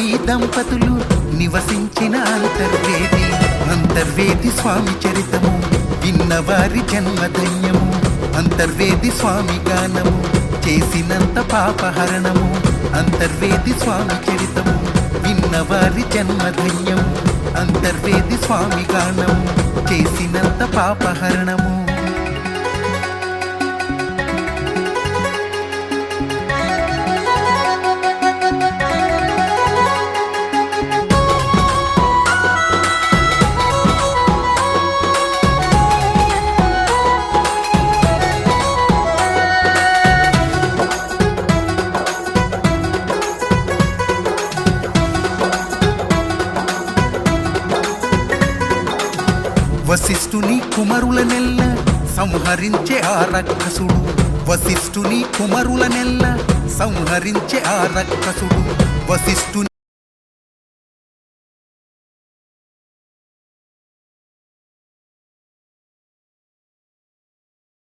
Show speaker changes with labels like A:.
A: యోగి దంపతులు నివసించిన అంతర్వేది. అంతర్వేది స్వామి చరితము విన్నవారి జన్మధన్యము. అంతర్వేది స్వామి గానము చేసినంత పాపహరణము. అంతర్వేది స్వామి చరితము విన్నవారి జన్మధన్యము. అంతర్వేది స్వామి గానము చేసినంత పాపహరణము. వశిష్ఠుని కుమరుల నెల్ల సంహరించే ఆ రక్కసుడు. వశిష్ఠుని కుమరుల నెల్ల సంహరించే ఆ రక్కసుడు. వశిష్ఠుని